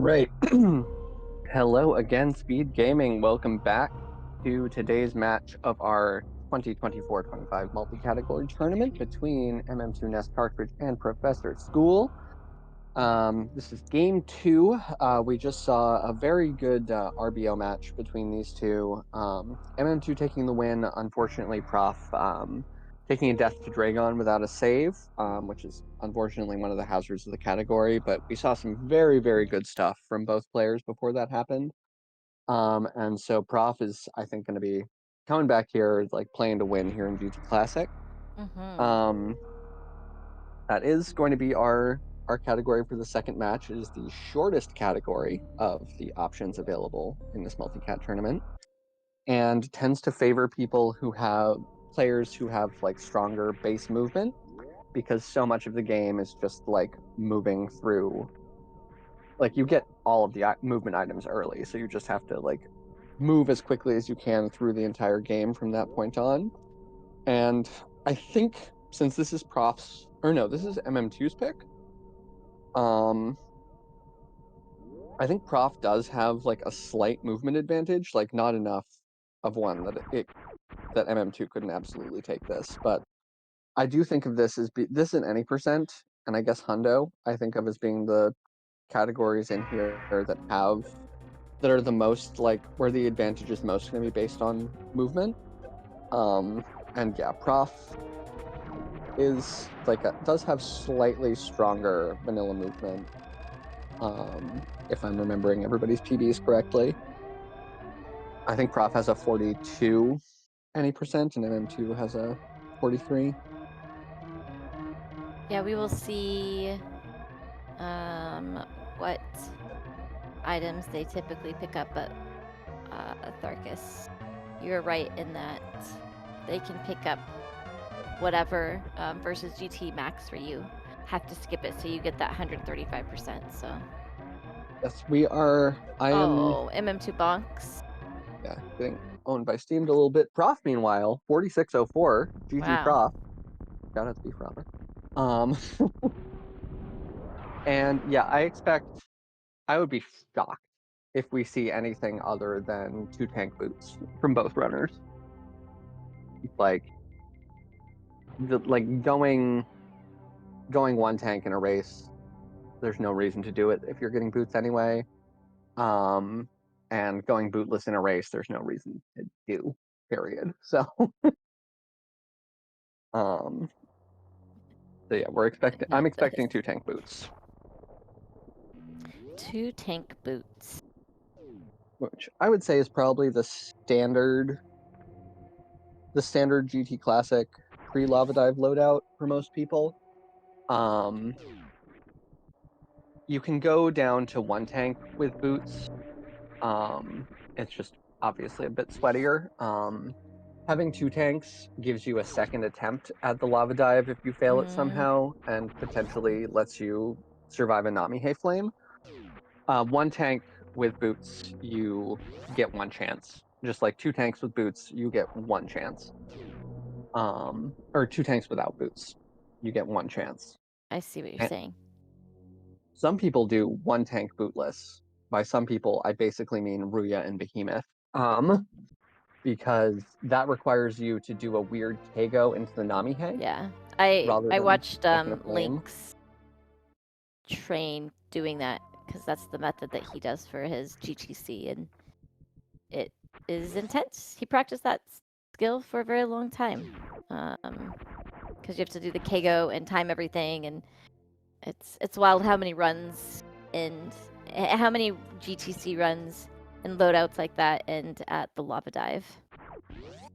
right. Hello again, Speed Gaming. Welcome back to today's match of our 2024-25 multi-category tournament between mm2nescartridge and ProfessorSchool. This is game 2. We just saw a very good RBO match between these two. MM2 taking the win. Unfortunately, Prof taking a death to Dragon without a save, which is unfortunately one of the hazards of the category. But we saw some very, very good stuff from both players before that happened. And so Prof is, I think, going to be coming back here, like playing to win here in GT Classic. Mm-hmm. That is going to be our category for the second match. It is the shortest category of the options available in this multi-cat tournament, and tends to favor people who have players who have like stronger base movement, because so much of the game is just like moving through. Like you get all of the movement items early, so you just have to like move as quickly as you can through the entire game from that point on. And I think since this is Prof's, or no, this is MM2's pick. I think Prof does have like a slight movement advantage, like not enough of one that MM2 couldn't absolutely take this. But I do think of this as this in any percent, and I guess Hundo I think of as being the categories in here that are the most like where the advantage is most going to be based on movement. And yeah, Prof is like does have slightly stronger vanilla movement. If I'm remembering everybody's PBs correctly. I think Prof has a 42 any percent, and MM2 has a 43. Yeah, we will see what items they typically pick up, but Tharkus, you're right in that they can pick up whatever versus GT Max for you. Have to skip it so you get that 135%. So. Yes, we are. I am. Oh, MM2 bonks. Yeah, getting owned by Steamed a little bit. Prof, meanwhile, 4604. GG Wow. Prof. Shout out to be Prof. And yeah, I would be shocked if we see anything other than 2 tank boots from both runners. Like going 1 tank in a race, there's no reason to do it if you're getting boots anyway. And going bootless in a race, there's no reason to do, period. So so yeah, I'm expecting 2 tank boots. 2 tank boots. Which I would say is probably the standard GT Classic pre-Lava Dive loadout for most people. You can go down to 1 tank with boots. It's just obviously a bit sweatier. Having 2 tanks gives you a second attempt at the Lava Dive if you fail it somehow, and potentially lets you survive a Namihe Flame. 1 tank with boots, you get 1 chance. Just like 2 tanks with boots, you get 1 chance. Or 2 tanks without boots, you get 1 chance. I see what you're saying. Some people do 1 tank bootless. By some people, I basically mean Ruya and Behemoth. Because that requires you to do a weird Keigo into the Namihe. Yeah, I watched Flame. Link's train doing that because that's the method that he does for his GTC, and it is intense. He practiced that skill for a very long time because you have to do the Keigo and time everything, and it's wild how many runs and how many GTC runs and loadouts like that end at the Lava Dive.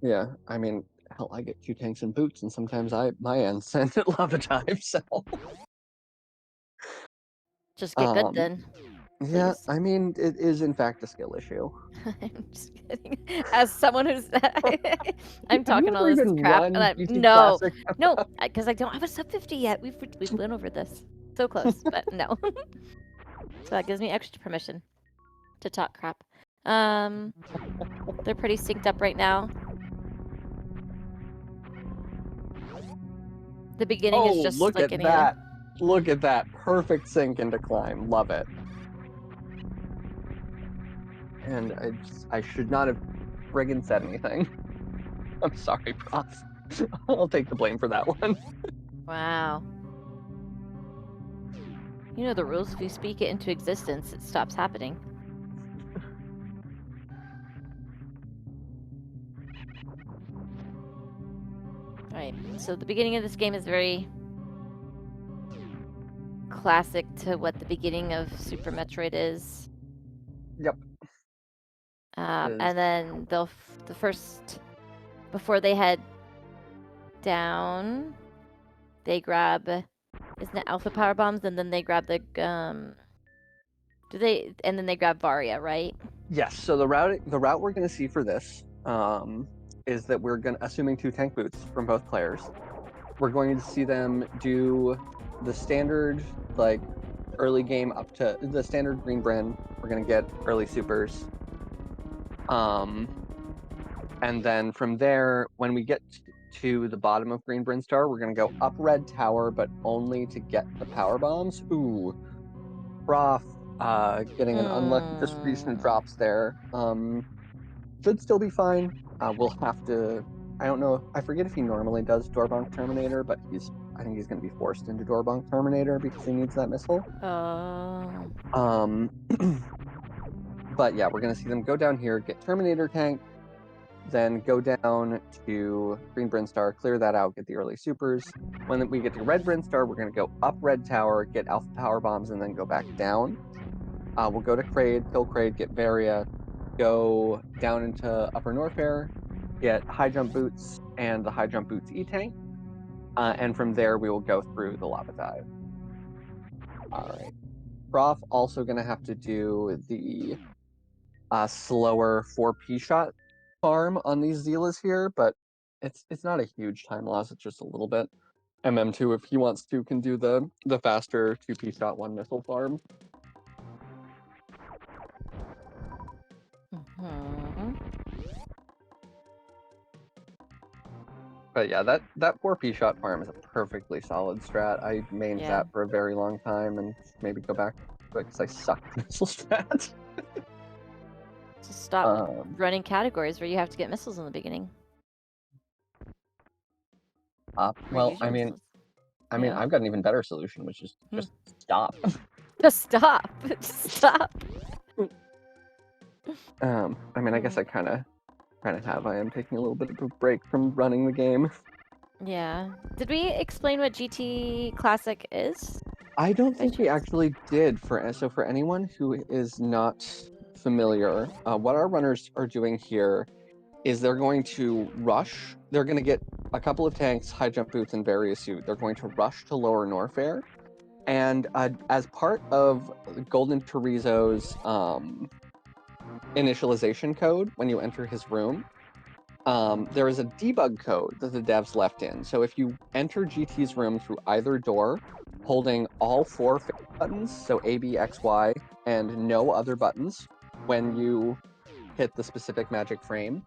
Yeah, I mean, hell, I get 2 tanks and boots, and sometimes my ends end at Lava Dive, so... Just get good then. Yeah, Please. I mean, it is in fact a skill issue. I'm just kidding. As someone who's, I'm talking all this even crap, run and GT no, Classic? no, because I don't have a sub 50 yet. We've went over this, so close, but no. So that gives me extra permission to talk crap. They're pretty synced up right now. The beginning is just look like at any that! Look at that! Perfect sync into climb. Love it. and I should not have friggin' said anything. I'm sorry, Prof. I'll take the blame for that one. Wow. You know the rules. If you speak it into existence, it stops happening. Right. So the beginning of this game is very classic to what the beginning of Super Metroid is. Yep. Is And then the first, before they head down, they grab, isn't it Alpha Power Bombs? And then they grab the, and then they grab Varia, right? yes. So the route we're going to see for this is that we're going to, assuming 2 tank boots from both players, we're going to see them do the standard like early game up to the standard green Bren. We're going to get early supers. And then from there, when we get to the bottom of Green Bryn Star, we're going to go up Red Tower, but only to get the power bombs. Ooh, Prof, getting an unlucky distribution of drops there. Should still be fine. We'll have to. I don't know. I forget if he normally does Doorbunk Terminator, but I think he's going to be forced into Doorbunk Terminator because he needs that missile. But yeah, we're going to see them go down here, get Terminator tank, then go down to Green Bryn Star, clear that out, get the early supers. When we get to Red Bryn Star, we're going to go up Red Tower, get Alpha Power Bombs, and then go back down. We'll go to Kraid, kill Kraid, get Varia, go down into Upper Norfair, get High Jump Boots and the High Jump Boots E-Tank. And from there, we will go through the Lava Dive. All right. Prof also going to have to do the slower 4P shot farm on these Zeelas here, but it's not a huge time loss. It's just a little bit. MM2, if he wants to, can do the faster 2P shot 1 missile farm. But yeah, that 4P shot farm is a perfectly solid strat. I mained that for a very long time, and maybe go back because I suck at missile strat. Just stop running categories where you have to get missiles in the beginning. Well, I mean, I've got an even better solution, which is just stop. Just stop. Just stop. I mean, I guess I kind of have. I am taking a little bit of a break from running the game. Yeah. Did we explain what GT Classic is? I don't think we actually did. So for anyone who is not familiar, what our runners are doing here is they're going to rush. They're going to get a couple of tanks, high jump boots, and various suit. They're going to rush to Lower Norfair, and as part of Golden Chorizo's initialization code, when you enter his room, there is a debug code that the devs left in. So if you enter GT's room through either door, holding all 4 buttons, so A, B, X, Y, and no other buttons, when you hit the specific magic frame,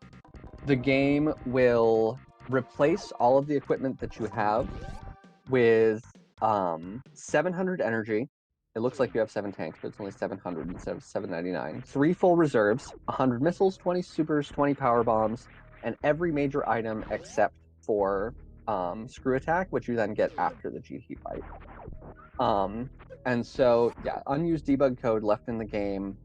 the game will replace all of the equipment that you have with 700 energy. It looks like you have 7 tanks, but it's only 700 instead of 799. 3 full reserves, 100 missiles, 20 supers, 20 power bombs, and every major item except for screw attack, which you then get after the GT fight. And so, yeah, unused debug code left in the game.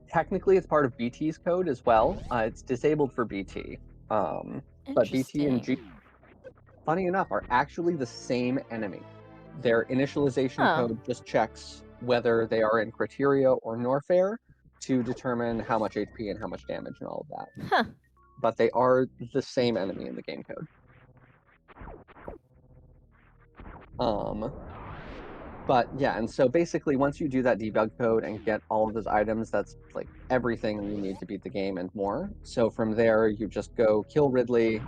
Technically, it's part of BT's code as well. It's disabled for BT. But BT and G, funny enough, are actually the same enemy. Their initialization code just checks whether they are in Criteria or Norfair to determine how much HP and how much damage and all of that. But they are the same enemy in the game code. But yeah, and so basically once you do that debug code and get all of those items, that's like everything you need to beat the game and more. So from there, you just go kill Ridley,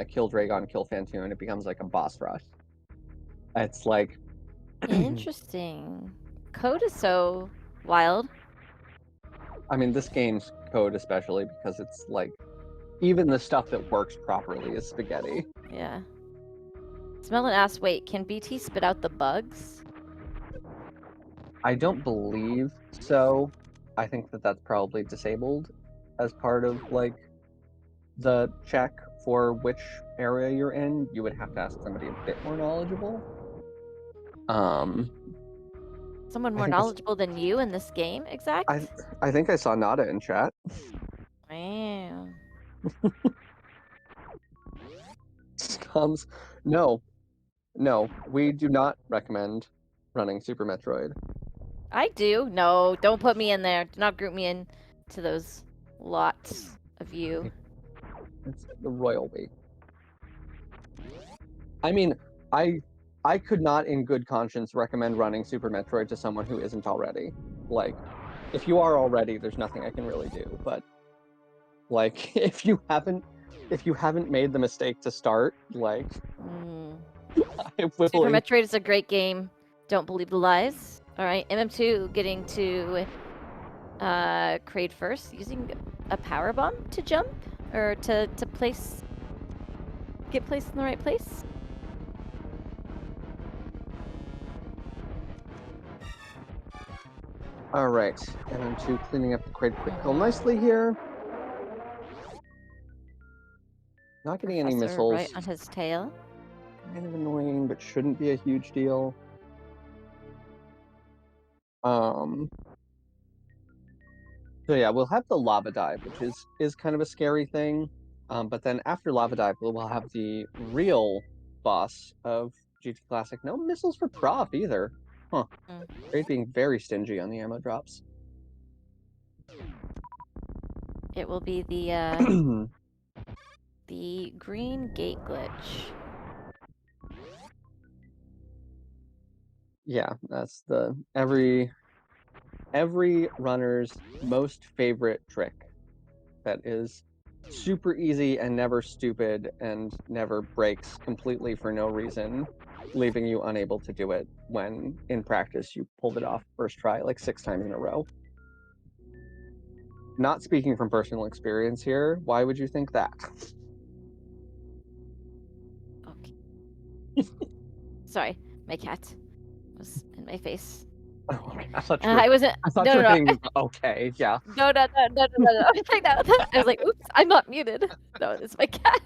kill Dragon, kill Fantoon, and it becomes like a boss rush. It's like... Interesting. Code is so wild. I mean, this game's code especially, because it's like, even the stuff that works properly is spaghetti. Yeah. Smell and ask, wait, can BT spit out the bugs? I don't believe so. I think that that's probably disabled as part of, like, the check for which area you're in. You would have to ask somebody a bit more knowledgeable. Um, Someone I more think I s knowledgeable than you in this game, I exact? I think I saw Nada in chat. Wow. Comes No, no, we do not recommend running Super Metroid. I do. No, don't put me in there. Do not group me in to those lots of you. It's the royal we. I mean, I I could not in good conscience recommend running Super Metroid to someone who isn't already. Like, if you are already, there's nothing I can really do, but, like, if you haven't made the mistake to start, like, Mm. I will Super en Metroid is a great game. Don't believe the lies. All right, MM2 getting to Kraid first, using a power bomb to jump or to get placed in the right place. Alright, MM2 cleaning up the crate quick kill Mhm. nicely here. Not getting any Professor right missiles. on his tail. Kind of annoying, but shouldn't be a huge deal. Um, so yeah, we'll have the lava dive, which is kind of a scary thing. But then after lava dive, we'll have the real boss of GT Classic. No missiles for Prof either. Huh. Mm. Great being very stingy on the ammo drops. It will be the green gate glitch. Yeah, that's the every runner's most favorite trick. That is super easy and never stupid and never breaks completely for no reason, leaving you unable to do it when in practice you pulled it off first try like 6 times in a row. Not speaking from personal experience here, why would you think that? Okay. Sorry, my cat was in my face. Oh, okay, I I wasn't. thought No, you no, were no. hitting okay, yeah. No, no, no, no, no, no, no. I know. I was like, "Oops, I'm not muted." No, it's my cat.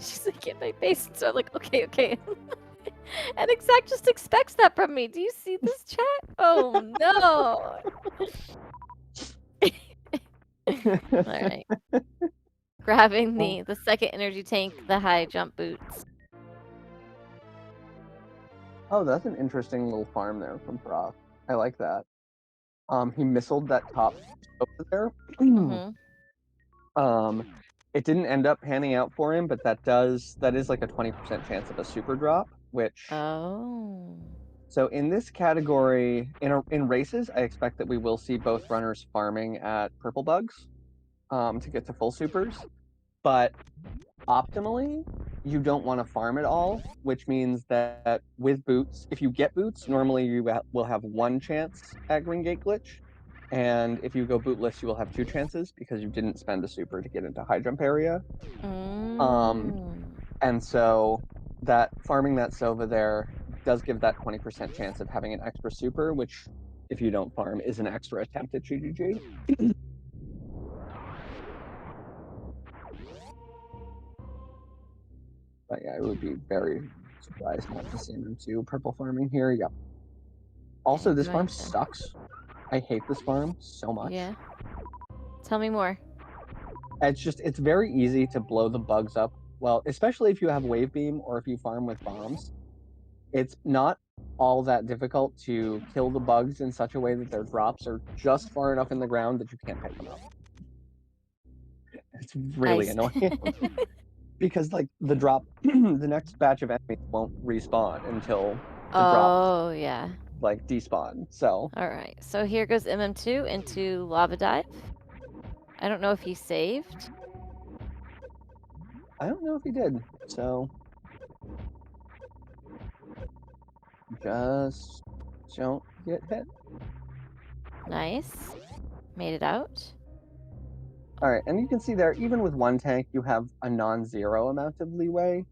She's like in my face, so I'm like, "Okay, okay." And Exact just expects that from me. Do you see this chat? Oh no. All right. Grabbing Oh, the second energy tank, the high jump boots. oh, that's an interesting little farm there from Prof. I like that. He missiled that top over there. Mhm. Um, it didn't end up panning out for him, but that is like a 20% chance of a super drop, which Oh. so in this category, in races, I expect that we will see both runners farming at purple bugs to get to full supers, but optimally, you don't want to farm at all, which means that with boots, if you get boots, normally you will have one chance at Green Gate Glitch, and if you go bootless, you will have two chances because you didn't spend a super to get into high jump area. Um, Mm. and so that farming that Sova there does give that 20% chance of having an extra super, which if you don't farm is an extra attempt at GGG. But yeah, I would be very surprised not to see him into purple farming here. Yep. Also, I'm this farm going to. sucks. I hate this farm so much. Yeah. Tell me more. It's very easy to blow the bugs up. Well, especially if you have wave beam or if you farm with bombs. It's not all that difficult to kill the bugs in such a way that their drops are just far enough in the ground that you can't pick them up. It's really Ice. annoying because like the drop the next batch of enemies won't respawn until the drops Oh, yeah. like despawn. So All right. So here goes MM2 into lava dive. I don't know if he saved. I don't know if he did. So just don't get hit. Nice. Made it out. All right, and you can see there, even with one tank, you have a non-zero amount of leeway,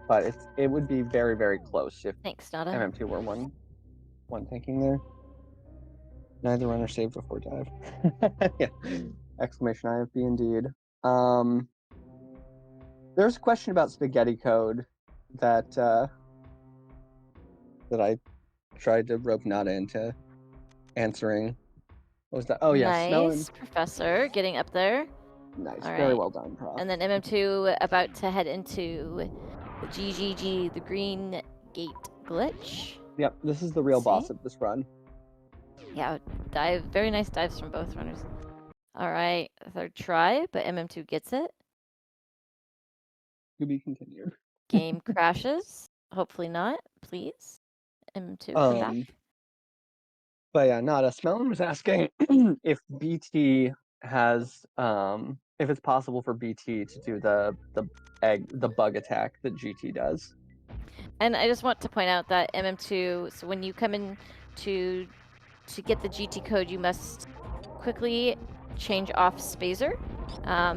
but it would be very, very close if Thanks, Nada. MM2 were one. one thinking there. Neither runner saved before dive. Yeah. Exclamation IFB indeed. There's a question about spaghetti code that that I tried to rope Nada into answering. What was that? Oh yeah, smelling. Nice, Professor, getting up there. Nice, All very right. well done, Prof. And then MM2 about to head into the GGG, the green gate glitch. Yep, this is the real boss of this run. Yeah, dive. Very nice dives from both runners. All right, third try, but MM2 gets it. To be continued. Game crashes. Hopefully not. Please. MM2, come back. But yeah, Nada, Smellin was asking if BT has if it's possible for BT to do the bug attack that GT does. And I just want to point out that MM2, so when you come in to get the GT code, you must quickly change off Spazer,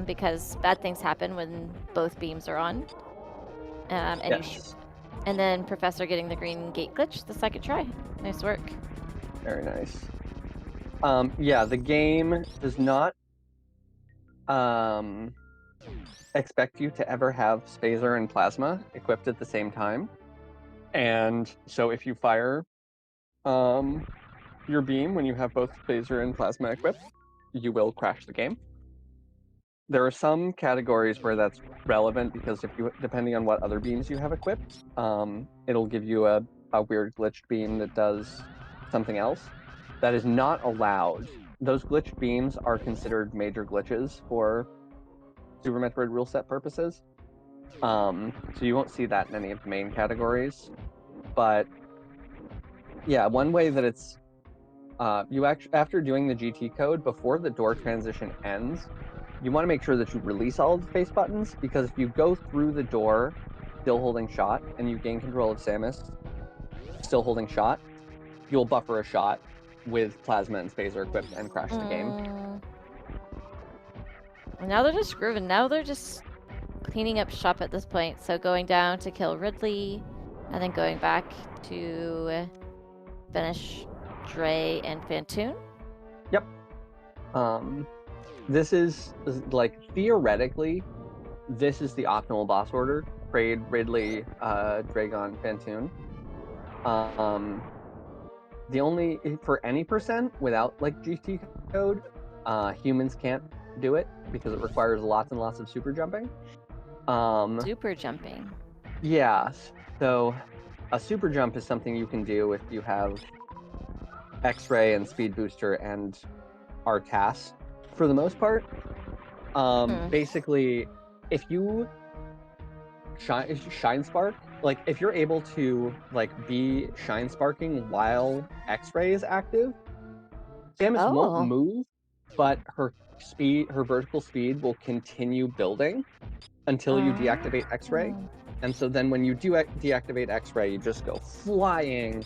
because bad things happen when both beams are on. And Yes. and then Professor getting the green gate glitch the second try. Nice work. Very nice. Yeah, the game does not expect you to ever have Spazer and Plasma equipped at the same time. And so if you fire your beam when you have both Spazer and Plasma equipped, you will crash the game. There are some categories where that's relevant because if you, depending on what other beams you have equipped, it'll give you a weird glitched beam that does something else. That is not allowed. Those glitched beams are considered major glitches for Super Metroid rule set purposes. So you won't see that in any of the main categories. But yeah, one way that it's you actually, after doing the GT code before the door transition ends, you want to make sure that you release all of the face buttons, because if you go through the door still holding shot and you gain control of Samus still holding shot, you'll buffer a shot with Plasma and Spazer equipped and crash the game. Now they're just grooving. Now they're just cleaning up shop at this point. So going down to kill Ridley, and then going back to finish Dre and Fantoon. Yep. This is like theoretically, this is the optimal boss order: Kraid, Ridley, Dragon, Fantoon. The only for any percent without like GT code, humans can't do it because it requires lots and lots of super jumping. Super jumping. Yeah. So a super jump is something you can do if you have X-ray and Speed Booster and Arcas for the most part. Basically, if you shine spark, like if you're able to like be shine sparking while X-ray is active, Samus won't move, but her vertical speed will continue building until you deactivate X-ray. And so then when you do deactivate X-ray, you just go flying.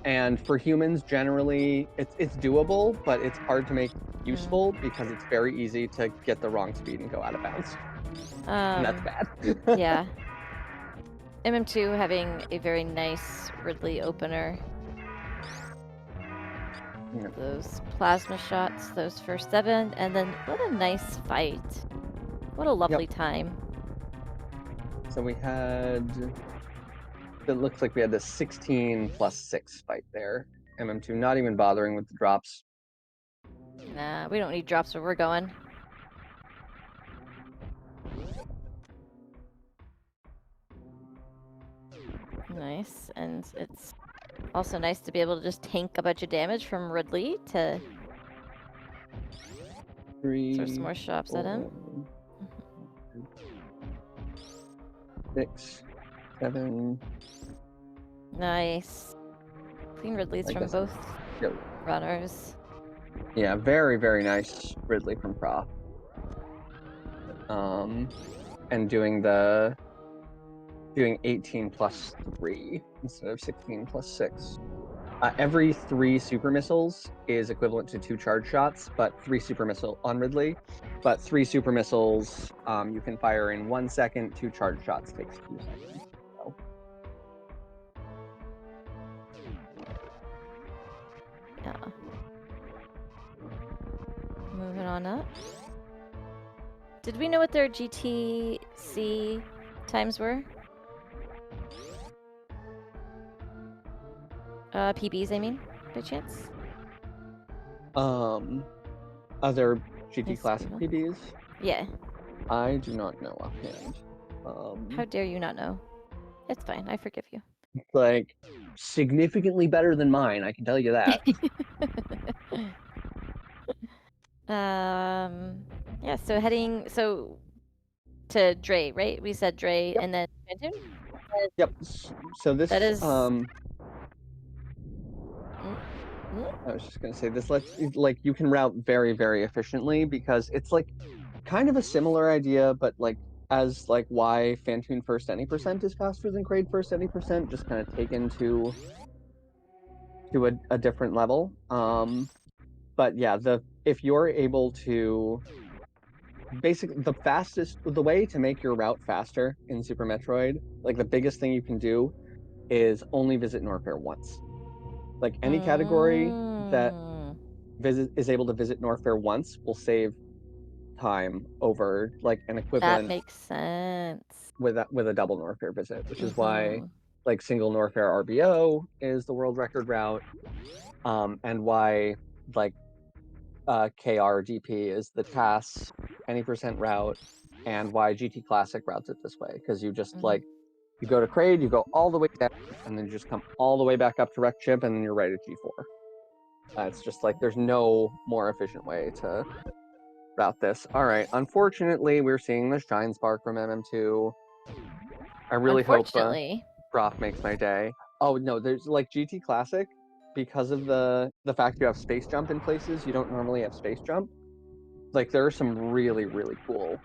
And for humans, generally, it's doable, but it's hard to make useful because it's very easy to get the wrong speed and go out of bounds. And that's bad. Yeah. MM2 having a very nice Ridley opener. Yeah. Those plasma shots, those first 7, and then what a nice fight. What a lovely time. So we had, it looks like we had the 16 plus 6 fight there. MM2 not even bothering with the drops. Nah, we don't need drops where we're going. Nice, and it's also nice to be able to just tank a bunch of damage from Ridley to throw some more shots at him. 6, 7. Nice. Clean Ridleys from both runners. Yeah, very, very nice Ridley from Prof. And doing 18 plus 3 instead of 16 plus 6. Every 3 super missiles is equivalent to 2 charge shots, but 3 super missile on Ridley. But 3 super missiles you can fire in 1 second. 2 charge shots takes 2 seconds. So. Yeah. Moving on up. Did we know what their GTC times were? PBs, I mean, by chance? Other GT Yes, Classic people. PBs? Yeah. I do not know offhand. How dare you not know? It's fine. I forgive you. Like, significantly better than mine, I can tell you that. Yeah, so to Dre, right? We said Dre Yep. and then Phantom? Yep. So That this, is mm, mm, I was just gonna say this lets like you can route very, very efficiently because it's like kind of a similar idea, but like as like why Fantoon first any percent is faster than Crade first any percent, just kind of taken to a different level. But yeah, if you're able to basically the way to make your route faster in Super Metroid, like the biggest thing you can do is only visit Norfair once. Like any category that mm. is able to visit Norfair once will save time over like an That equivalent makes sense. with a double Norfair visit, which is why Mm-hmm. like single Norfair RBO is the world record route, and why like KRDP is the TAS any percent route, and why GT Classic routes it this way because you just Mm-hmm. like you go to Crade, you go all the way down, and then you just come all the way back up to Rec Chip, and then you're right at G4. It's just like there's no more efficient way to route this. All right, unfortunately, we're seeing the Shine Spark from MM2. I really hope Unfortunately. Prof makes my day. Oh no, there's like GT Classic because of the fact you have space jump in places you don't normally have space jump. Like there are some really really cool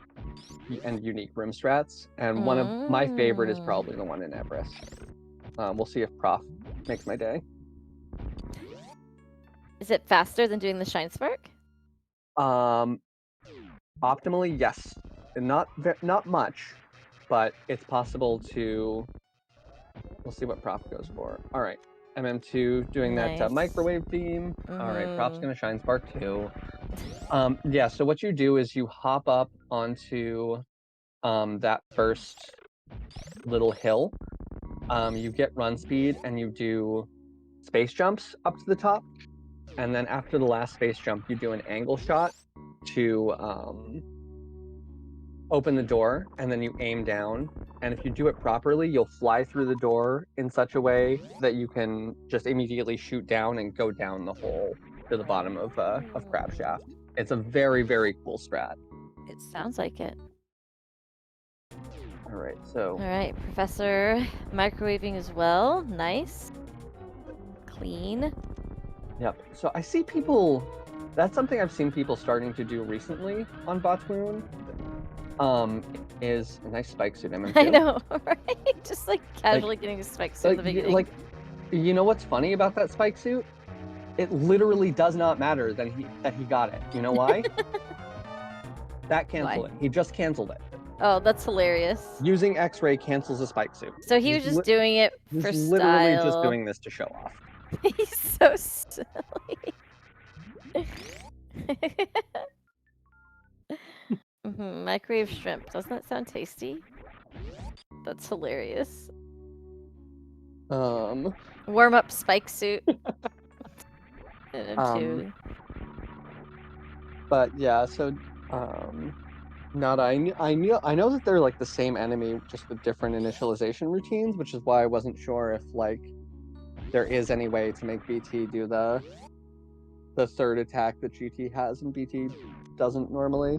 and unique room strats, and one of my favorite is Mm. probably the one in Everest. We'll see if Prof makes my day. Is it faster than doing the Shine Spark? Um, Optimally, yes, and not much, but it's possible to. We'll see what Prof goes for. All right, MM2 doing that Nice. microwave beam. All right, Prof's Mm-hmm. gonna Shine Spark too. Yeah. So what you do is you hop up onto that first little hill. You get run speed and you do space jumps up to the top, and then after the last space jump, you do an angle shot to open the door, and then you aim down. And if you do it properly, you'll fly through the door in such a way that you can just immediately shoot down and go down the hole to the bottom of Crab Shaft. It's a very, very cool strat. It sounds like it. All right, so All right, Professor microwaving as well. Nice. Clean. yep. So I see people. That's something I've seen people starting to do recently on Botwoon. Is a nice spike suit MM2. I know, right? Just like casually getting a spike suit in the beginning. Like, you know what's funny about that spike suit? It literally does not matter that he got it. You know why? That canceled Why? it. He just canceled it. Oh, that's hilarious. Using X-ray cancels a spike suit. So he was just doing it for He's literally just style. doing this to show off. He's so silly. Microwave shrimp. Doesn't that sound tasty? That's hilarious. Warm up spike suit. Um, but yeah, so Nada, I know that they're like the same enemy, just with different initialization routines, which is why I wasn't sure if like there is any way to make BT do the third attack that GT has and BT doesn't normally.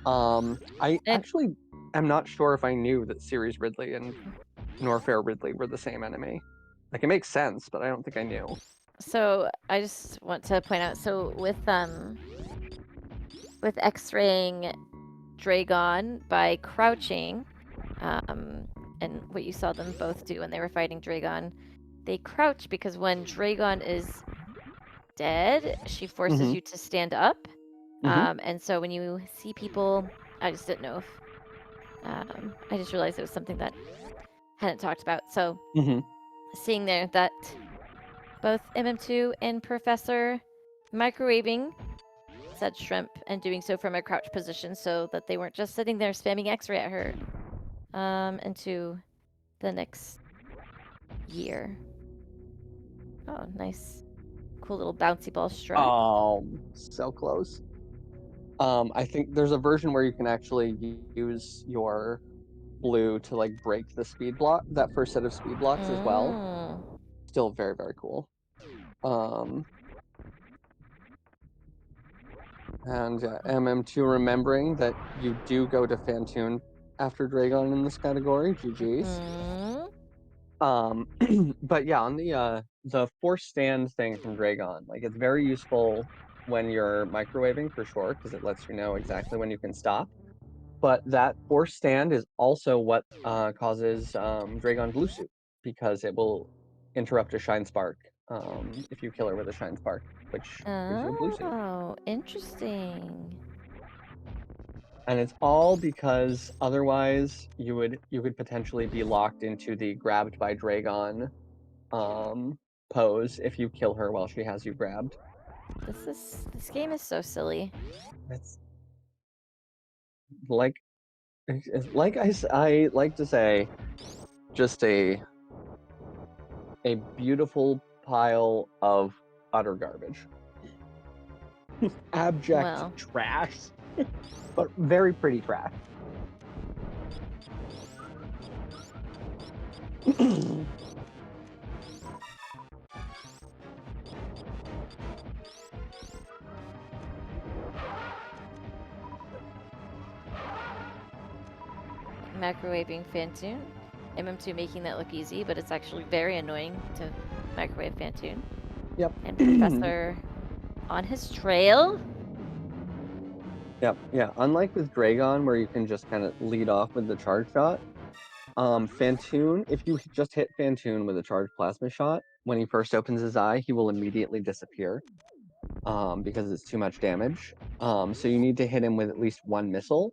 I actually am not sure if I knew that Series Ridley and Norfair Ridley were the same enemy. Like it makes sense, but I don't think I knew. So I just want to point out, so with X-raying Dragon by crouching, and what you saw them both do when they were fighting Dragon, they crouch because when Dragon is dead, she forces you to stand up. And so when you see people, I just didn't know if, I just realized it was something that hadn't talked about. So seeing there that both MM2 and Professor microwaving said shrimp and doing so from a crouch position so that they weren't just sitting there spamming X-ray at her into the next year. Oh, nice. Cool little bouncy ball strut. So close. I think there's a version where you can actually use your blue to like break the speed block, that first set of speed blocks as well. Mm. Still very, very cool. And MM2 remembering that you do go to Fantoon after Dragon in this category. GG's. But yeah, on the force stand thing from Dragon, like it's very useful when you're microwaving for sure, because it lets you know exactly when you can stop. But that force stand is also what causes Dragon Blue Suit, because it will interrupt a Shine Spark if you kill her with a Shine Spark, which gives you a Blue Suit. Oh, interesting. And it's all because otherwise you could potentially be locked into the grabbed by Dragon pose if you kill her while she has you grabbed. This game is so silly. It's like I like to say, just a beautiful pile of utter garbage. Abject Well, trash, but very pretty trash. microwaving Fantoon. MM2 making that look easy, but it's actually very annoying to microwave Fantoon. Yep. And Professor on his trail. Yep. Yeah. Unlike with Dragon, where you can just kind of lead off with the charge shot, Fantoon, if you just hit Fantoon with a charged plasma shot, when he first opens his eye, he will immediately disappear because it's too much damage. So you need to hit him with at least one missile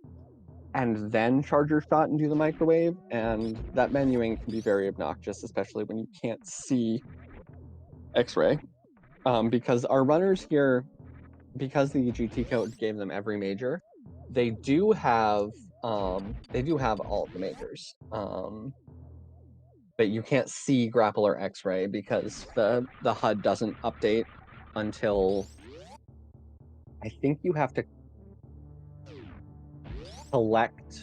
and then charge your shot and do the microwave. And that menuing can be very obnoxious, especially when you can't see X-ray. Because our runners here, because the GT code gave them every major, they do have all of the majors. But you can't see grapple or X-ray because the HUD doesn't update until I think you have to collect.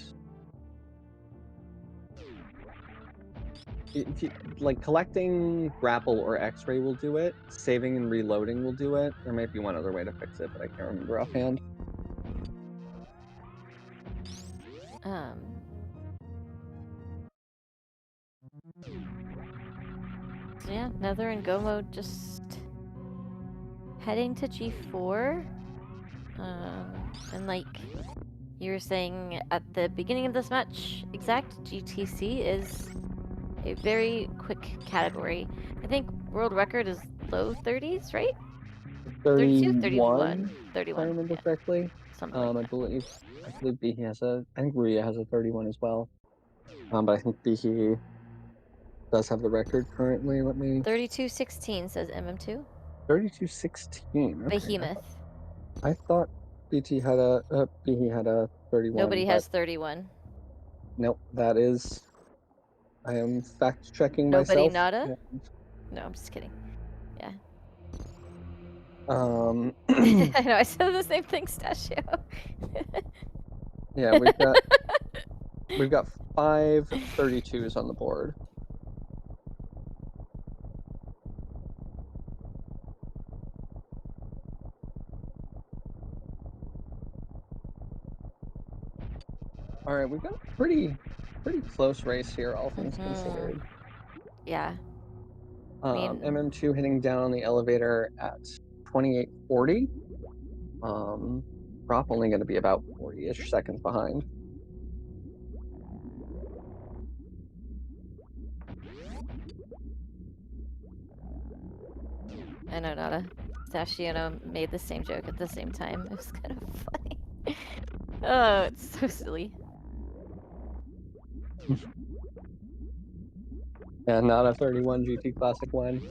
Like collecting grapple or X-ray will do it. Saving and reloading will do it. There might be one other way to fix it, but I can't remember offhand. So yeah, Nether and Go mode just heading to G4. And like you were saying at the beginning of this match, exact GTC is a very quick category. I think world record is low 30s, right? 32, 31, 31, if I 31. remember Yeah, correctly. something like I that. believe Bihi has I think Ria has a 31 as well. But I think Bihi does have the record currently. Let me 32:16 says MM2. 32:16. Okay, Behemoth. I thought Bihi had a 31, Nobody but has 31. nope. That is, I am fact checking Nobody myself. nada? No, I'm just kidding. Yeah. Um, I know, I said the same thing, Stashio. yeah, we've got 5 32s on the board. All right, we've got a pretty close race here, all things considered. Yeah. I mean, MM2 hitting down on the elevator at 28:40. Prop only going to be about 40-ish seconds behind. I know Nada. Sashiono made the same joke at the same time. It was kind of funny. Oh, it's so silly. And not a 31 GT Classic win.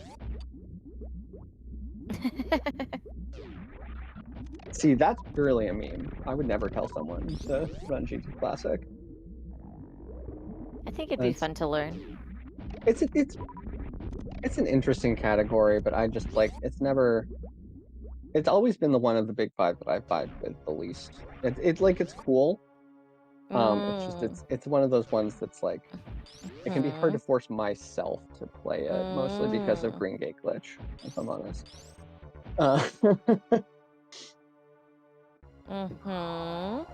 See, that's purely a meme. I would never tell someone to run GT Classic. I think it'd be That's fun to learn. it's a- it's an interesting category, but I just like it's always been the one of the big five that I've vibed with the least. It's like it's cool. It's just Mm. it's one of those ones that's like it can be hard to Mhm. force myself to play it, mostly because of Mm. Green Gate Glitch, if I'm honest. Uh, Mhm.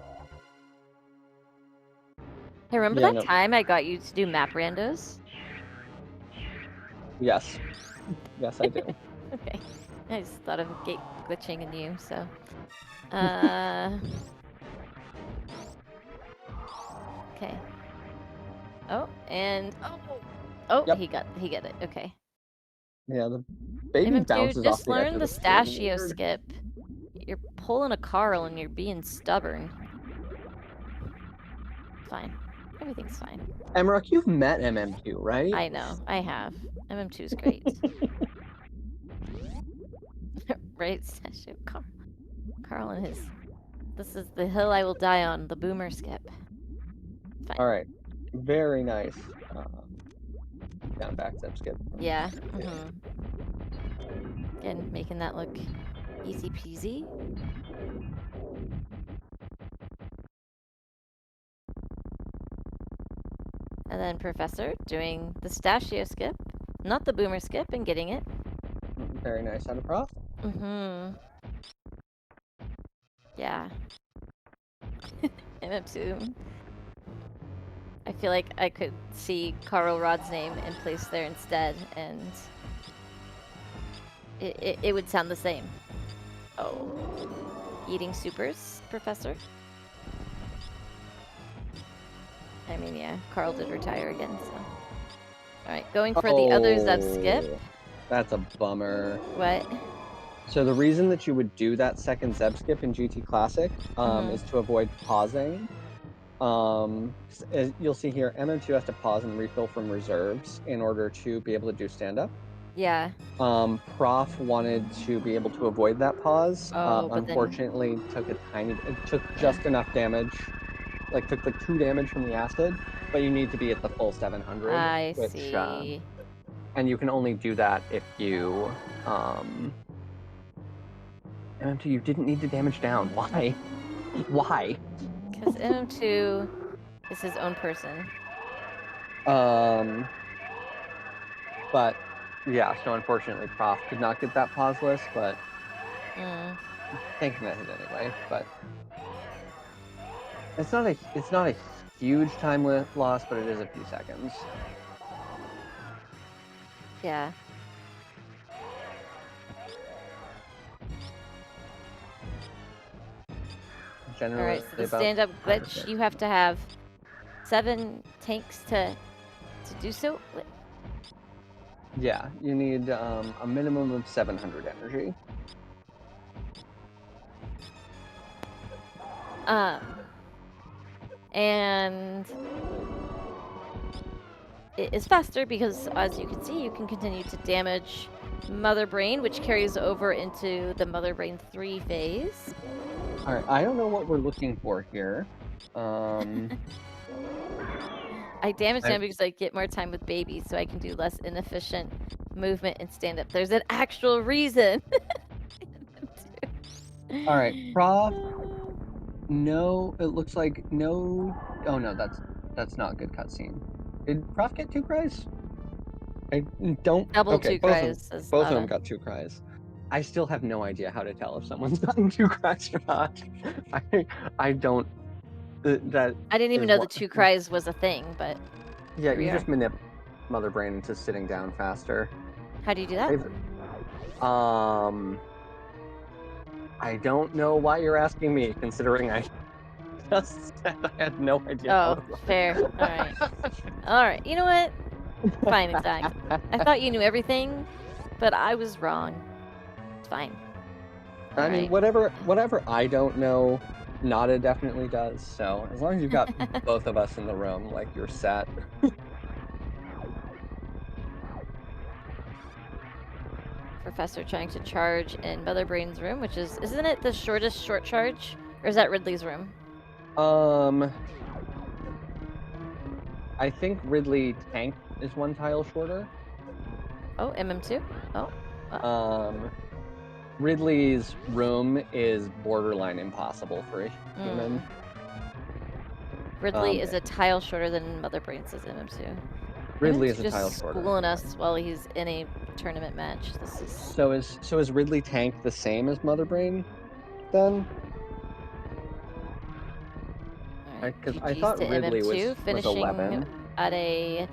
Hey, remember yeah, that no, time I got you to do map randos? yes, yes, I do. Okay. I just thought of gate glitching in you, so. Uh. Okay. Oh, and oh, Yep. he got it. Okay. Yeah, the baby MM2, bounces off just the edge learn of the the screen stachio weird. skip. You're pulling a Carl and you're being stubborn. Fine. Everything's fine. Emrock, you've met MM2, right? I know. I have. MM2 is great. Right? Stachio Carl and his. This is the hill I will die on, the boomer skip. Fine. All right, very nice. Down back step skip. Yeah. Again, making that look easy peasy. And then Professor doing the stachio skip, not the boomer skip, and getting it. Very nice out of Prof. Yeah. MM2. I feel like I could see Carl Rod's name and place there instead, and it would sound the same. Oh. Eating supers, Professor? I mean, yeah, Carl did retire again, so. Alright, going for the other Zeb skip. Oh, that's a bummer. What? So the reason that you would do that second Zeb skip in GT Classic is to avoid pausing. As you'll see here, MM2 has to pause and refill from reserves in order to be able to do stand-up. Yeah. Prof wanted to be able to avoid that pause. Oh, but then, Unfortunately, it took yeah. just enough damage, took like 2 damage from the acid, but you need to be at the full 700, I which, see. and you can only do that if you, MM2, you didn't need to damage down. Why? Why? Because MM2 is his own person. Um, but yeah, so unfortunately, Prof did not get that pause list, but thanking that hit anyway. But it's not a huge time loss, but it is a few seconds. Yeah. Generally, Alright, so the about stand-up 5 or glitch, 6. you have to have 7 tanks to do so? Yeah, you need a minimum of 700 energy. And it is faster because, as you can see, you can continue to damage Mother Brain, which carries over into the Mother Brain 3 phase. All right, I don't know what we're looking for here. I damage them because I get more time with babies, so I can do less inefficient movement and stand up. There's an actual reason. All right, Prof. No, it looks like no. Oh no, that's not a good cutscene. Did Prof get 2 cries? I don't. Double Okay, 2 cries is both of not them a. got 2 cries. I still have no idea how to tell if someone's gotten 2 cries or not. I don't. That I didn't even is know the what. 2 cries was a thing, but Yeah, here we you are. just manip Mother Brain into sitting down faster. How do you do that? I don't know why you're asking me, considering I just said I had no idea how Oh, it worked. fair. All right. All right. You know what? Fine, exactly. I thought you knew everything, but I was wrong. It's fine. I mean, whatever I don't know, Nada definitely does. So as long as you've got both of us in the room, like you're set. Professor trying to charge in Mother Brain's room, which isn't it the shortest short charge? Or is that Ridley's room? I think Ridley Tank is one tile shorter. Oh, MM2? Oh. Ridley's room is borderline impossible for a human. Ridley is a tile shorter than Mother Brain, says MM2. Ridley is a tile shorter. Schooling us while he's in a tournament match. This is so is Ridley Tank the same as Mother Brain then? Because I thought Ridley was finishing 11 at a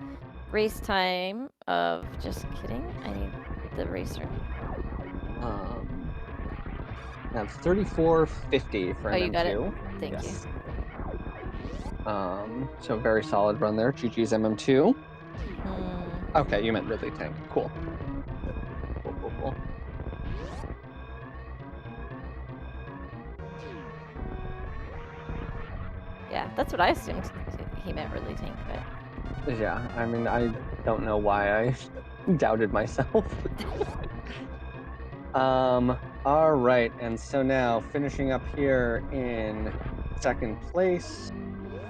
race time of just kidding. I need the racer. That's 34.50 for MM2. Oh, you got it. Thank you. So very solid run there. GG's MM2. Okay, you meant Ridley Tank. Cool. Cool. Yeah, that's what I assumed he meant Ridley Tank, but... Yeah, I mean, I don't know why I doubted myself. All right, and so now finishing up here in second place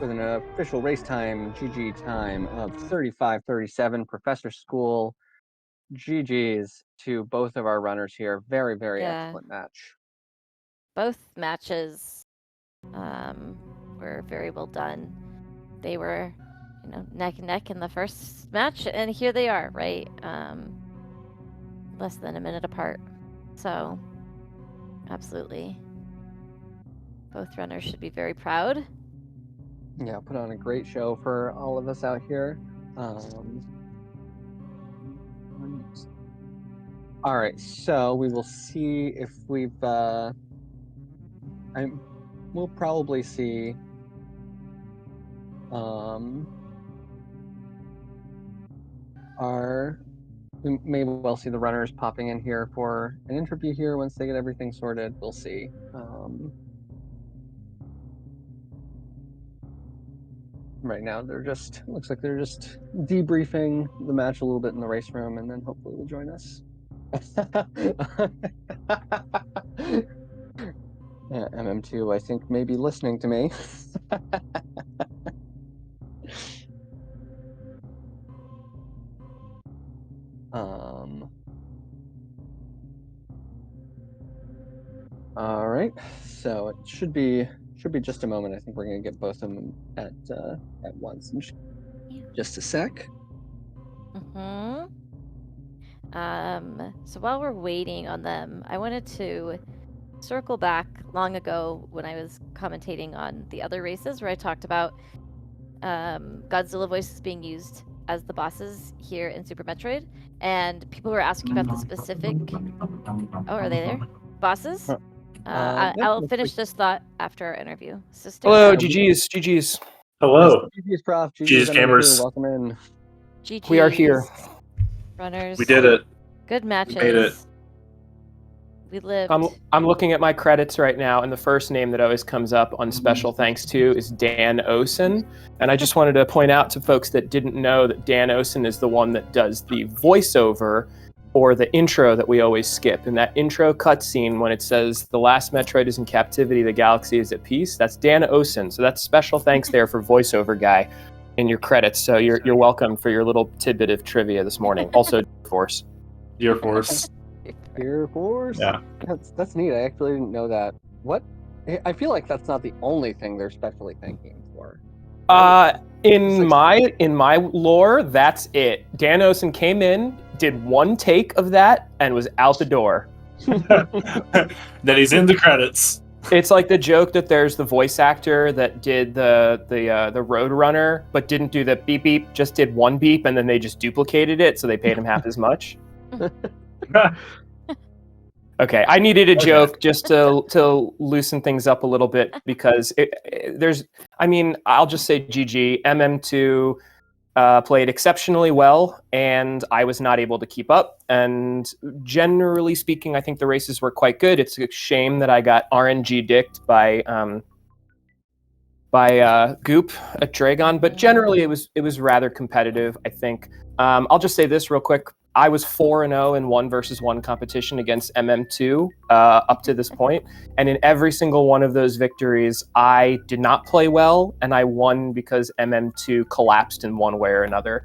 with an official race time, GG time of 35:37. ProfessorSchool, GG's to both of our runners here. Very, very excellent match. Both matches were very well done. They were, neck and neck in the first match, and here they are, right? Less than a minute apart. So, absolutely. Both runners should be very proud. Yeah, put on a great show for all of us out here. All right, so we will see if we've... we'll probably see... we may well see the runners popping in here for an interview here once they get everything sorted. We'll see. Right now, looks like they're just debriefing the match a little bit in the race room, and then hopefully will join us. Yeah, MM2, I think, may be listening to me. All right, so it should be just a moment. I think we're gonna get both of them at once. Just a sec. So while we're waiting on them, I wanted to circle back long ago when I was commentating on the other races where I talked about Godzilla voices being used as the bosses here in Super Metroid, and people were asking about the specific... Oh, are they there? Bosses? I'll finish this thought after our interview. So hello, GG's. Hello. GG's Prof. GG's gamers. Welcome in. GG's. We are here. Runners. We did it. Good matches. We made it. We lived. I'm looking at my credits right now, and the first name that always comes up on special thanks to is Dan Osen. And I just wanted to point out to folks that didn't know that Dan Osen is the one that does the voiceover or the intro that we always skip. In that intro cutscene, when it says the last Metroid is in captivity, the galaxy is at peace, that's Dan Osen. So that's special thanks there for voiceover guy in your credits. So you're welcome for your little tidbit of trivia this morning. Also, Force. Your Force. Your Force? Yeah. That's neat. I actually didn't know that. What? I feel like that's not the only thing they're specially thanking for. In my lore, that's it. Dan Osen came in, did one take of that, and was out the door. Then he's in the credits. It's like the joke that there's the voice actor that did the Roadrunner, but didn't do the beep beep, just did one beep, and then they just duplicated it, so they paid him half as much. Okay, I needed a joke just to loosen things up a little bit because I'll just say GG. MM2 played exceptionally well, and I was not able to keep up. And generally speaking, I think the races were quite good. It's a shame that I got RNG dicked by Goop at Dragon, but generally it was rather competitive, I think. I'll just say this real quick. I was 4-0 in 1v1 competition against MM2 up to this point, and in every single one of those victories, I did not play well, and I won because MM2 collapsed in one way or another.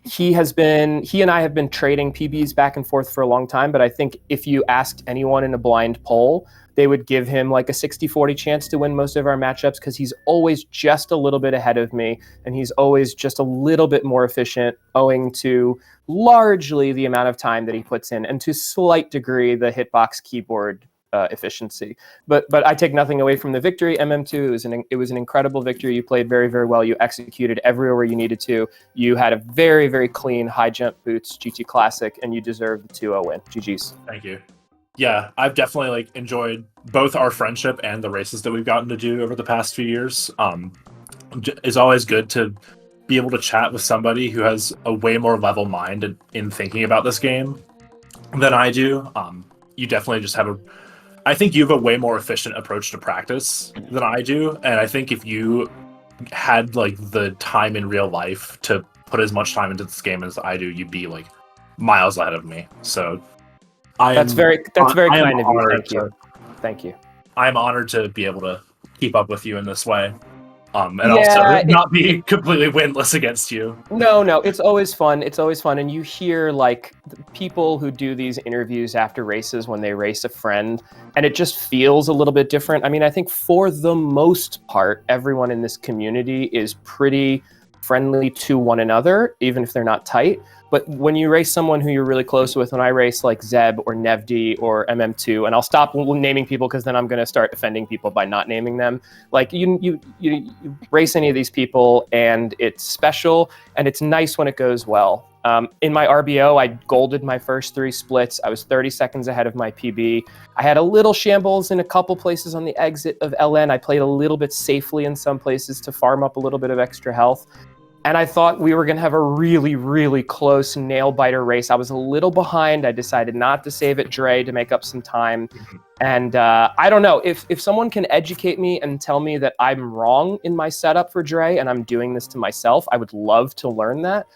He and I have been trading PBs back and forth for a long time, but I think if you asked anyone in a blind poll, they would give him like a 60-40 chance to win most of our matchups because he's always just a little bit ahead of me, and he's always just a little bit more efficient owing to largely the amount of time that he puts in and to slight degree the hitbox keyboard efficiency. But I take nothing away from the victory. MM2, it was an incredible victory. You played very, very well. You executed everywhere where you needed to. You had a very, very clean high jump boots GT Classic, and you deserved the 2-0 win. GG's. Thank you. Yeah, I've definitely like enjoyed both our friendship and the races that we've gotten to do over the past few years. It's always good to be able to chat with somebody who has a way more level mind in thinking about this game than I do. You definitely just have I think you have a way more efficient approach to practice than I do, and I think if you had like the time in real life to put as much time into this game as I do, you'd be like miles ahead of me. So that's very kind of you. Thank you. I'm honored to be able to keep up with you in this way. Also not be completely winless against you. No, it's always fun. It's always fun. And you hear like people who do these interviews after races when they race a friend, and it just feels a little bit different. I mean, I think for the most part, everyone in this community is pretty friendly to one another, even if they're not tight. But when you race someone who you're really close with, when I race like Zeb or Nevdi or MM2, and I'll stop naming people because then I'm going to start offending people by not naming them. Like you race any of these people and it's special and it's nice when it goes well. In my RBO, I golded my first 3 splits. I was 30 seconds ahead of my PB. I had a little shambles in a couple places on the exit of LN. I played a little bit safely in some places to farm up a little bit of extra health. And I thought we were going to have a really, really close nail-biter race. I was a little behind. I decided not to save it Dre to make up some time. And I don't know, if someone can educate me and tell me that I'm wrong in my setup for Dre and I'm doing this to myself, I would love to learn that.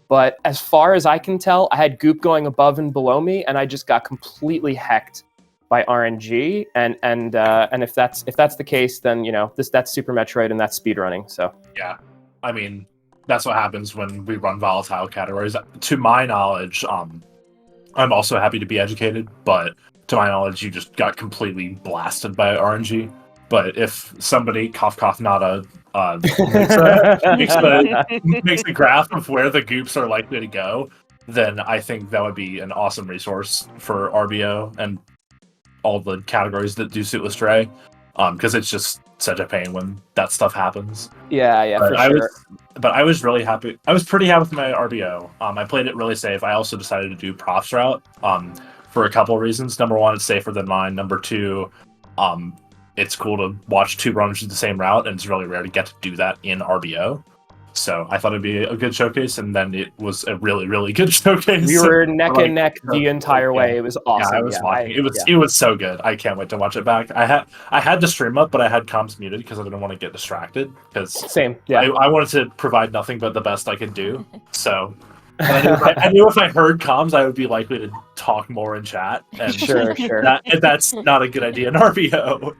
But as far as I can tell, I had Goop going above and below me, and I just got completely hecked by RNG. And if that's the case, then, you know, that's Super Metroid and that's speedrunning. So yeah, I mean, that's what happens when we run volatile categories. To my knowledge, I'm also happy to be educated, but to my knowledge, you just got completely blasted by RNG. But if somebody, cough cough nada, makes a graph of where the goops are likely to go, then I think that would be an awesome resource for RBO and all the categories that do suitless Dre. Because it's just such a pain when that stuff happens. Yeah, but for sure. But I was really happy. I was pretty happy with my RBO. I played it really safe. I also decided to do Prof's route for a couple of reasons. Number one, it's safer than mine. Number two, it's cool to watch 2 runners do the same route, and it's really rare to get to do that in RBO. So I thought it'd be a good showcase, and then it was a really, really good showcase. We were neck and neck the entire way. It was awesome. Yeah, I was watching. It was so good. I can't wait to watch it back. I had the stream up, but I had comms muted because I didn't want to get distracted. Same. Yeah. I wanted to provide nothing but the best I could do. So I knew if I heard comms, I would be likely to talk more in chat. And sure. That's not a good idea in RBO.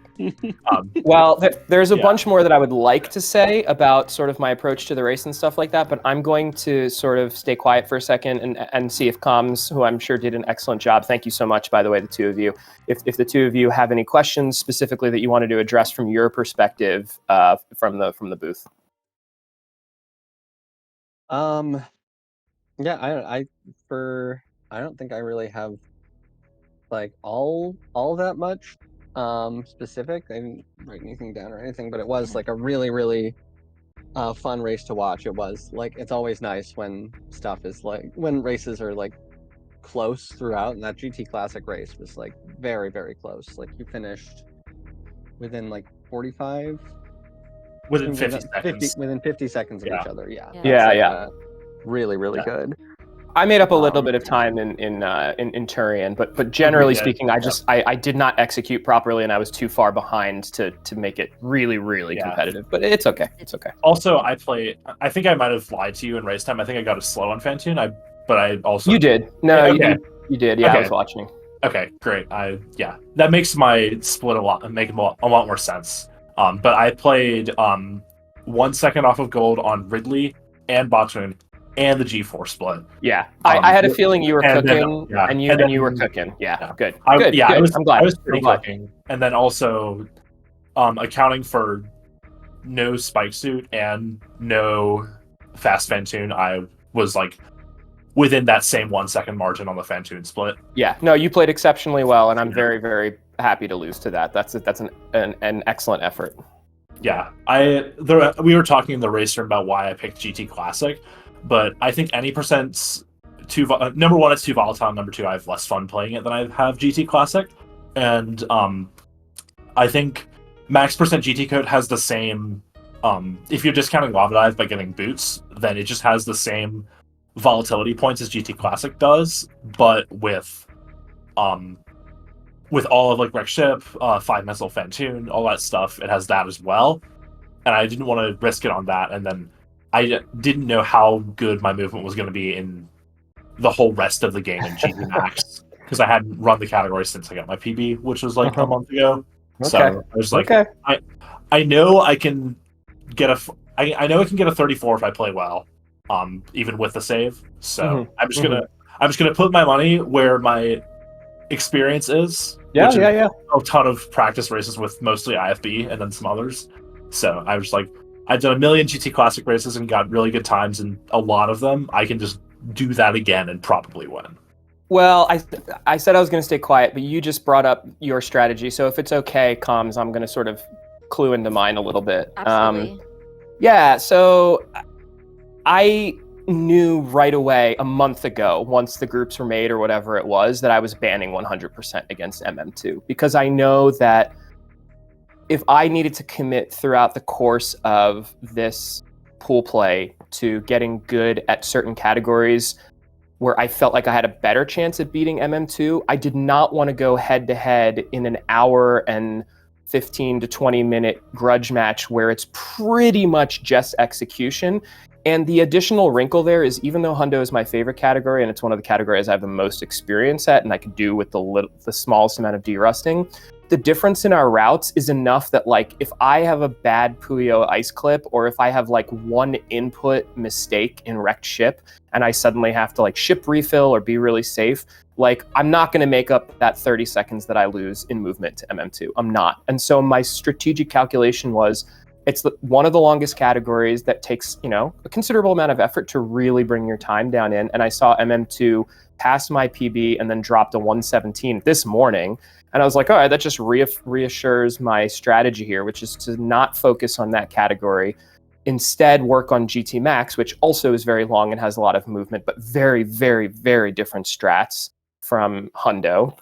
Well, there's a bunch more that I would like to say about sort of my approach to the race and stuff like that, but I'm going to sort of stay quiet for a second and see if comms, who I'm sure did an excellent job. Thank you so much, by the way, the 2 of you. If the 2 of you have any questions specifically that you wanted to address from your perspective from the booth. Yeah, I don't think I really have like all that much specific. I didn't write anything down or anything, but it was like a really, really fun race to watch. It was like, it's always nice when stuff is like, when races are like close throughout, and that GT Classic race was like very, very close. Like you finished within like 45 within 50 seconds. Within 50 seconds of each other. Yeah. Really, really good. I made up a little bit of time in Turian, but generally speaking, I did not execute properly, and I was too far behind to make it really, really competitive. But it's okay. It's okay. Also, I think I might have lied to you in race time. I think I got a slow on Fantune. but I also You did. No, okay. you did. Yeah, I Okay. was watching. Okay, great. That makes my split a lot more sense. But I played 1 second off of gold on Ridley and Bottoon and the G4 split. Yeah, I had a feeling you were and then- cooking, yeah, and and then- you were cooking. Yeah, yeah. good. I Good. was, I'm glad. I was pretty I'm glad. cooking, and then also accounting for no spike suit and no fast Fantoon, I was like within that same 1 second margin on the Fantoon split. Yeah, no, you played exceptionally well, and I'm very, very happy to lose to that. That's an excellent effort. Yeah, we were talking in the race room about why I picked GT Classic, but I think any percent's number one, it's too volatile. Number two, I have less fun playing it than I have GT Classic, and I think max percent GT code has the same. If you're discounting Lava Dive by getting boots, then it just has the same volatility points as GT Classic does, but with all of like Wreck Ship, 5 Missile Fantoon, all that stuff, it has that as well. And I didn't want to risk it on that, and then I didn't know how good my movement was going to be in the whole rest of the game in GT Max, because I hadn't run the category since I got my PB, which was like a month ago. Okay. So I was like, I know I can get I know I can get a 34 if I play well, even with the save. So I'm just gonna put my money where my experience is. Yeah. A ton of practice races with mostly IFB and then some others. So I was like, I've done a million GT Classic races and got really good times in a lot of them. I can just do that again and probably win. Well, I said I was going to stay quiet, but you just brought up your strategy. So if it's okay, Comms, I'm going to sort of clue into mine a little bit. Absolutely. Yeah, so I knew right away a month ago, once the groups were made or whatever it was, that I was banning 100% against MM2, because I know that if I needed to commit throughout the course of this pool play to getting good at certain categories where I felt like I had a better chance at beating MM2, I did not want to go head to head in an hour and 15 to 20 minute grudge match where it's pretty much just execution. And the additional wrinkle there is, even though Hundo is my favorite category and it's one of the categories I have the most experience at and I could do with the smallest amount of derusting, the difference in our routes is enough that, like, if I have a bad Puyo ice clip, or if I have like one input mistake in wrecked ship and I suddenly have to like ship refill or be really safe, like, I'm not going to make up that 30 seconds that I lose in movement to MM2. I'm not. And so my strategic calculation was, it's one of the longest categories that takes, a considerable amount of effort to really bring your time down in. And I saw MM2 pass my PB and then drop to 117 this morning. And I was like, all right, that just reassures my strategy here, which is to not focus on that category. Instead, work on GT Max, which also is very long and has a lot of movement, but very, very, very different strats from Hundo.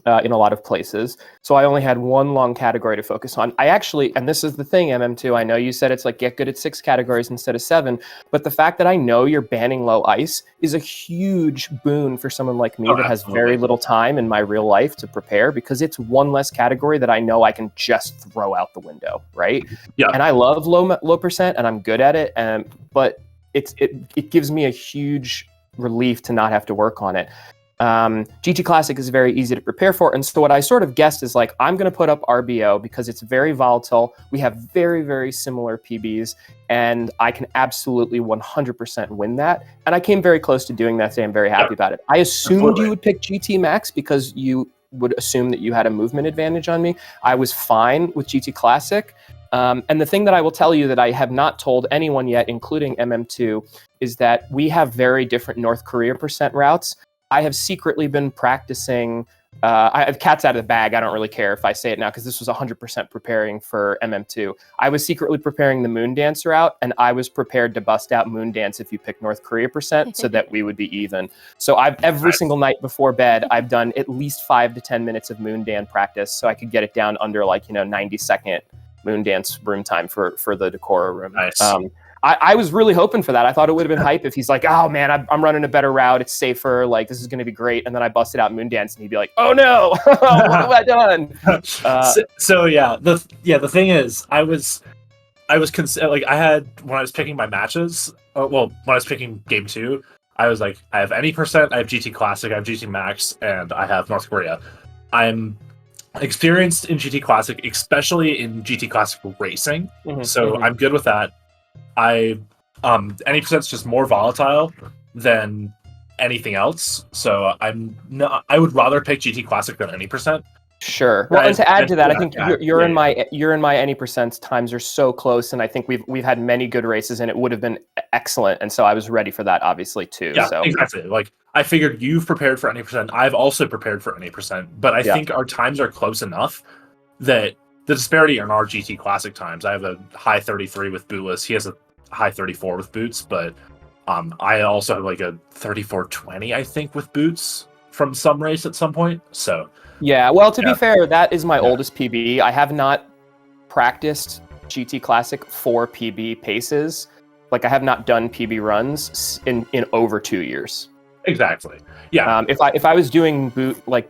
In a lot of places. So I only had one long category to focus on. I actually, and this is the thing, MM2, I know you said it's like get good at 6 categories instead of 7, but the fact that I know you're banning low ice is a huge boon for someone like me that has very little time in my real life to prepare, because it's one less category that I know I can just throw out the window, right? Yeah. And I love low percent and I'm good at it, but it gives me a huge relief to not have to work on it. GT Classic is very easy to prepare for, and so what I sort of guessed is, like, I'm going to put up RBO because it's very volatile. We have very, very similar PBs, and I can absolutely 100% win that. And I came very close to doing that today. I'm very happy about it. I assumed you would pick GT Max because you would assume that you had a movement advantage on me. I was fine with GT Classic. And the thing that I will tell you that I have not told anyone yet, including MM2, is that we have very different North Korea percent routes. I have secretly been practicing. I have cats out of the bag. I don't really care if I say it now because this was 100% preparing for MM2. I was secretly preparing the Moon Dance route, and I was prepared to bust out Moon Dance if you pick North Korea percent so that we would be even. So every single night before bed, I've done at least 5 to 10 minutes of Moon Dance practice so I could get it down under 90-second Moon Dance room time for the Decora room. Nice. I was really hoping for that. I thought it would have been hype if he's like, oh man, I'm running a better route. It's safer. Like, this is going to be great. And then I busted out Moon Dance and he'd be like, oh no, what have I done? So yeah, the thing is, I had, when I was picking my matches, when I was picking game 2, I was like, I have any percent, I have GT Classic, I have GT Max, and I have North Korea. I'm experienced in GT Classic, especially in GT Classic racing, so I'm good with that. I any percent's just more volatile than anything else, so I would rather pick GT Classic than any percent. Sure. Well, and to add to that, I think you're in my any percents. Times are so close, and I think we've had many good races, and it would have been excellent. And so I was ready for that, obviously, too. Yeah, so. Exactly. Like I figured you've prepared for any percent. I've also prepared for any percent, but I think our times are close enough that the disparity in our GT Classic times. I have a high 33 with bootless. He has a high 34 with boots, but I also have like a 34.20, I think, with boots from some race at some point. So. Yeah, well, to be fair, that is my oldest PB. I have not practiced GT Classic for PB paces. Like, I have not done PB runs in over 2 years. Exactly. Yeah. If I was doing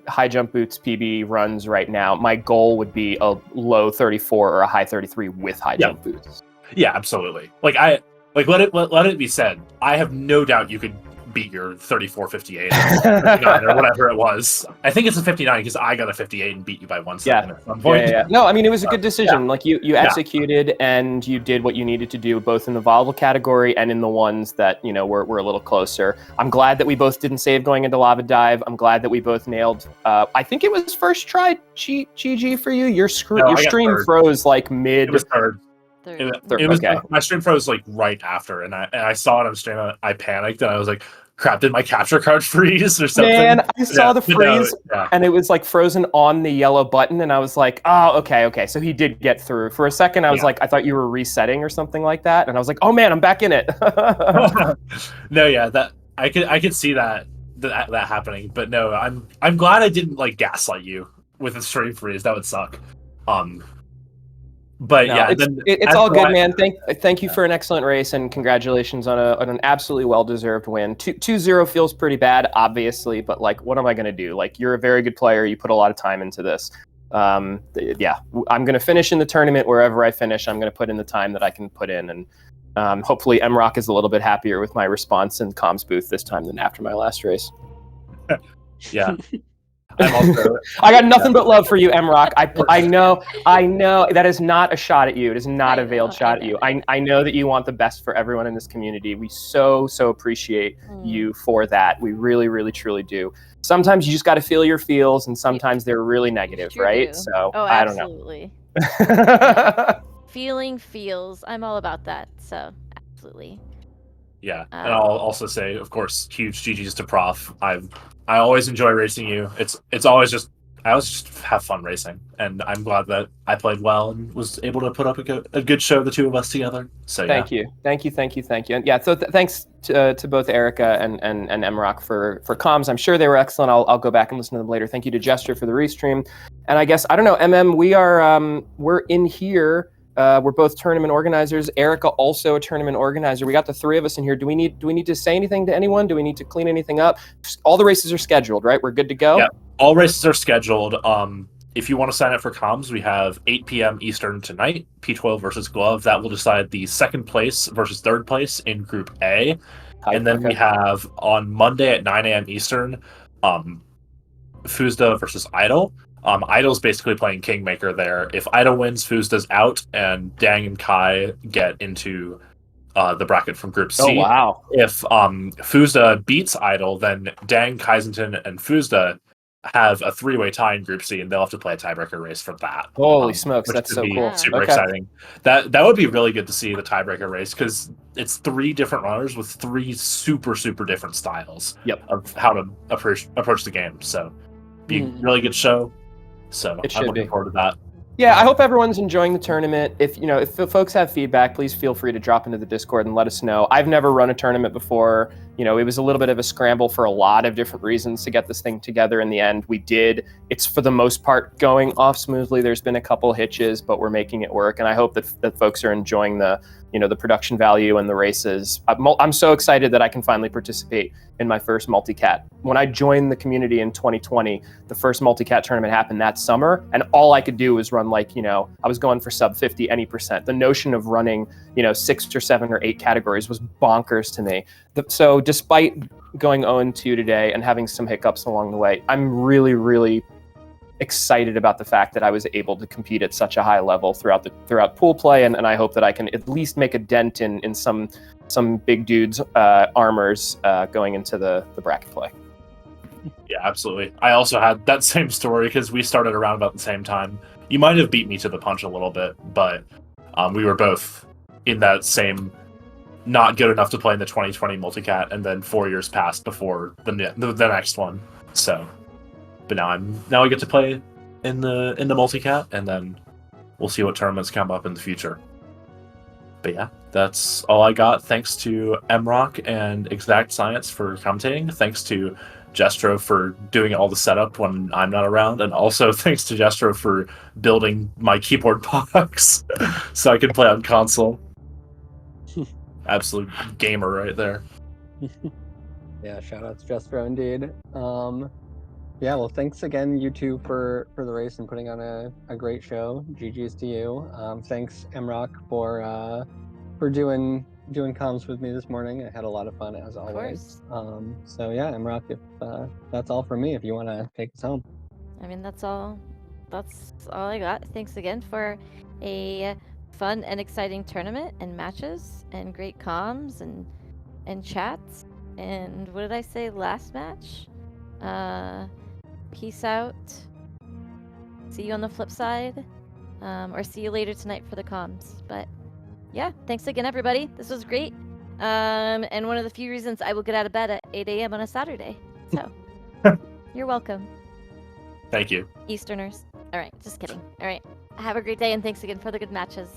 high jump boots PB runs right now, my goal would be a low 34 or a high 33 with high jump boots. Yeah, absolutely. Let it be said, I have no doubt you could beat your 34.58 or whatever it was. I think it's a 59 because I got a 58 and beat you by 1 second at some point. Yeah. No, I mean, it was a good decision. Like you executed and you did what you needed to do, both in the volatile category and in the ones that, were a little closer. I'm glad that we both didn't save going into Lava Dive. I'm glad that we both nailed, I think it was first try GG for you. Your stream froze like mid. It was third. It was okay. My stream froze like right after, and I saw it on stream. I panicked and I was like, "Crap! Did my capture card freeze or something?" Man, I saw the freeze, and it was like frozen on the yellow button, and I was like, "Oh, okay." So he did get through. For a second, I was like, I thought you were resetting or something like that, and I was like, "Oh man, I'm back in it." No, that I could see that happening, but no, I'm glad I didn't like gaslight you with a stream freeze. That would suck. But no, it's all good, man. Thank you for an excellent race, and congratulations on an absolutely well-deserved win. 2-0 feels pretty bad, obviously, but like, what am I going to do? Like, you're a very good player. You put a lot of time into this. I'm going to finish in the tournament wherever I finish. I'm going to put in the time that I can put in, and hopefully MRock is a little bit happier with my response in comms booth this time than after my last race. Yeah. I got nothing but love for you, MRock. I know that is not a shot at you. It is not a veiled shot at you. I know that you want the best for everyone in this community. We so appreciate you for that. We really, really, truly do. Sometimes you just got to feel your feels, and sometimes they're really negative, right? Do. So I don't know. Absolutely. Feeling feels. I'm all about that. So absolutely. Yeah, and I'll also say, of course, huge GGs to Prof. I always enjoy racing you. It's always just I always just have fun racing, and I'm glad that I played well and was able to put up a good show, the two of us together. So thank you, and yeah. So thanks to both Erica and MRock for comms. I'm sure they were excellent. I'll go back and listen to them later. Thank you to Jester for the restream, and I guess I don't know, MM. We're in here. We're both tournament organizers. Erica also a tournament organizer. We got the three of us in here. Do we need to say anything to anyone? Do we need to clean anything up? All the races are scheduled, right? We're good to go? Yeah, all races are scheduled. If you want to sign up for comms, we have 8 p.m. Eastern tonight, P12 versus Glove. That will decide the second place versus third place in Group A. And then we have on Monday at 9 a.m. Eastern, Fuzda versus Idol. Idol's basically playing Kingmaker there. If Idol wins, Fuzda's out, and Dang and Kai get into the bracket from Group C. Oh, wow. If Fuzda beats Idol, then Dang, Kaisington, and Fuzda have a three-way tie in Group C, and they'll have to play a tiebreaker race for that. Holy smokes, that's so cool. Super exciting. That would be really good to see, the tiebreaker race, because it's three different runners with three super different styles of how to approach the game. So, be a really good show. So I'm looking forward to that. Yeah, I hope everyone's enjoying the tournament. If folks have feedback, please feel free to drop into the Discord and let us know. I've never run a tournament before. It was a little bit of a scramble for a lot of different reasons to get this thing together. In the end, we did. It's for the most part going off smoothly. There's been a couple hitches, but we're making it work. And I hope that folks are enjoying the production value and the races. I'm so excited that I can finally participate in my first multi-cat. When I joined the community in 2020, the first multi-cat tournament happened that summer, and all I could do was run I was going for sub 50 any percent. The notion of running 6 or 7 or 8 categories was bonkers to me. So despite going 0-2 today and having some hiccups along the way, I'm really, really excited about the fact that I was able to compete at such a high level throughout pool play, and I hope that I can at least make a dent in some big dudes' armors going into the bracket play. Yeah, absolutely. I also had that same story because we started around about the same time. You might have beat me to the punch a little bit, but we were both in that same not good enough to play in the 2020 multicat, and then 4 years passed before the next one. So, but now I get to play in the multicat, and then we'll see what tournaments come up in the future. But yeah, that's all I got. Thanks to MRock and Exact Science for commentating. Thanks to Jestro for doing all the setup when I'm not around, and also thanks to Jestro for building my keyboard box so I can play on console. Absolute gamer right there. Yeah, shoutouts Jestro indeed. Yeah, well, thanks again, you two, for the race and putting on a great show. GG's to you. Thanks, MRock, for doing comms with me this morning. I had a lot of fun as always. So yeah, MRock, if that's all from me, if you want to take us home. I mean, that's all I got. Thanks again for a fun and exciting tournament and matches and great comms and chats. And what did I say last match? Peace out. See you on the flip side. Or see you later tonight for the comms. But yeah, thanks again, everybody. This was great. And one of the few reasons I will get out of bed at 8 a.m. on a Saturday. So you're welcome. Thank you. Easterners. All right, just kidding. All right. Have a great day, and thanks again for the good matches.